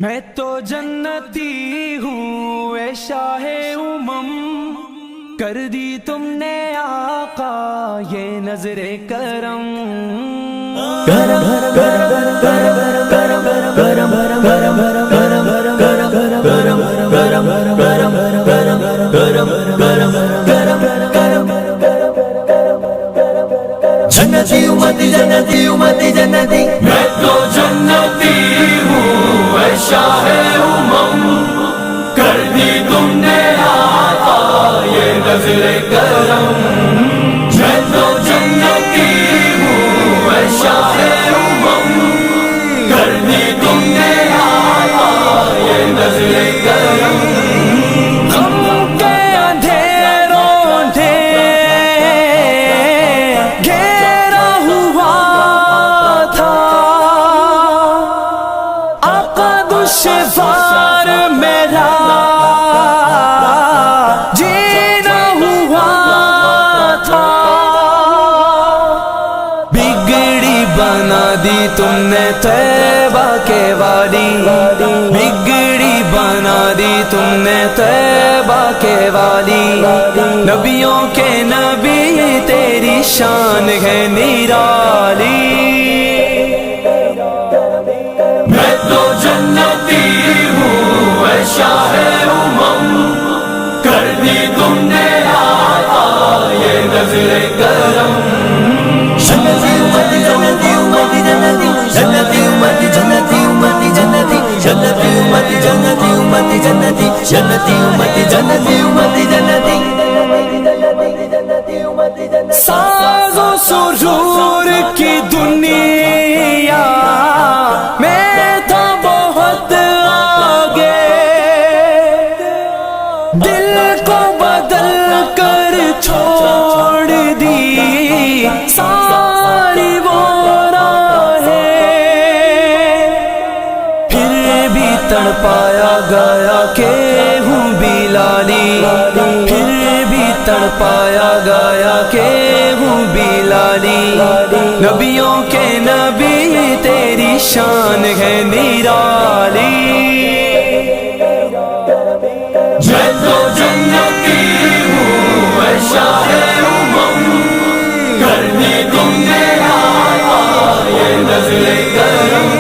میں تو جنتی ہوں اے شاہ امم، کر دی تم نے آقا یہ نظر کرم۔ کرم کرم کرم کرم کرم کرم کرم کرم کرم جنتی امتی جنتی امتی جنتی، میں تو جنتی ہوں اے شاہ امم، کر دی تم نے آقا یہ نظر کرم۔ میں تو جنتی ہوں اے شاہ امم، کر دی تم نے آقا یہ نظر کرم۔ غم کے اندھیروں نے گھیرا ہوا تھا، آقا دشوار میرا جینا ہوا تھا، بگڑی بنا دی تم نے طیبہ کے والی، بگڑی بنا دی تم نے طیبہ کے والی، نبیوں کے نبی تیری شان ہے نرالی۔ میں تو جنتی ہوں اے شاہ امم، کر دی تم نے آقا یہ نظر کرم۔ جنتی امتی جنتی امتی جنتی، جنتی امتی جنتی امتی جنتی، جنتی امتی جنتی امتی جنتی، جنتی امتی جنتی امتی جنتی۔ ساز و سرور کی دنیا میں تھا بہت آگے، دل کو بدل کر چھوڑ دی ساری وہ راہیں، پھر بھی تڑپایا گیا کہ ہوں بلالی، پھر بھی تڑپایا گیا کہ ہوں بلالی، نبیوں کے نبی تیری شان ہے نرالی۔ میں تو جنتی ہوں اے شاہ امم، کر دی تم نے آقا یہ نظر کرم۔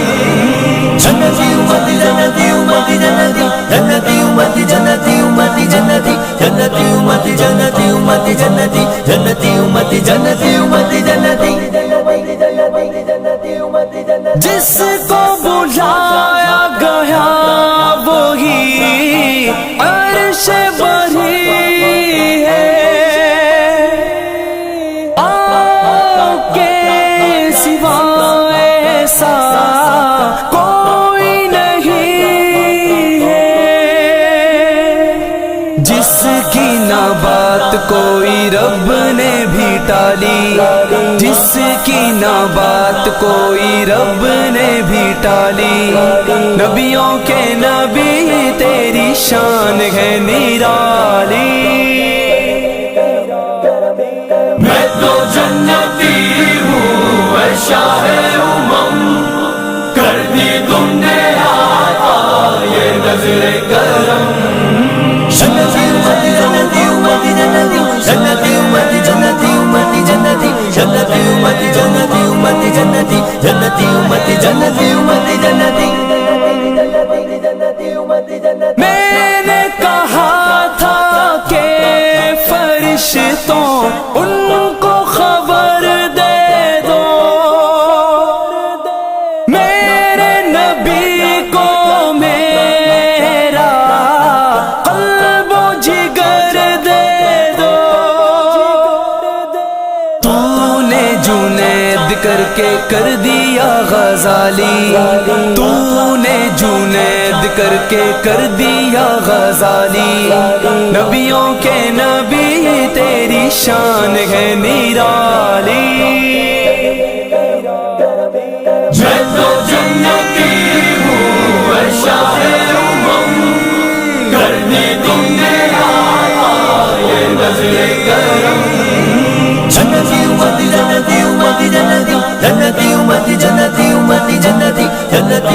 جنتی امتی جنتی امتی جنتی، جنتی امتی جنتی امتی جنتی، جنتی امتی جنتی امتی جنتی، جنتی امتی جنتی امتی جنتی۔ جس کو بلایا گیا وہی عرش بری ہے، آپ کے سوا ایسا کوئی نہیں ہے، جس کی نہ بات کوئی رب نے بھی ٹالی، جس کی نہ بات کوئی رب نے بھی ٹالی، نبیوں کے نبی تیری شان ہے نرالی۔ میں تو جنتی ہوں اے شاہ امم، کر دی تم نے آقا یہ نظر کرم۔ جنتی امتی جنتی امتی جنتی، جنتی امتی جنتی امتی جنتی، جنتی امتی جنتی امتی جنتی، جنتی امتی جنتی امتی جنتی۔ میں نے کہا تھا کہ فرشتوں ان کو خبر دے دو، میرے نبی کو میرا قلب و جگر دے دو۔ تو نے جنید کر کے کر دیا غزالی، تو نے جنید کر کے کر دیا غزالی، نبیوں کے نبی تیری شان ہے نرالی۔ میں تو جنتی ہوں اے شاہ امم، کر دی تم نے آقا یہ نظر کرم۔ جنتی امتی جنتی امتی جنتی، جنتی امتی جنتی امتی جنتی، جنتی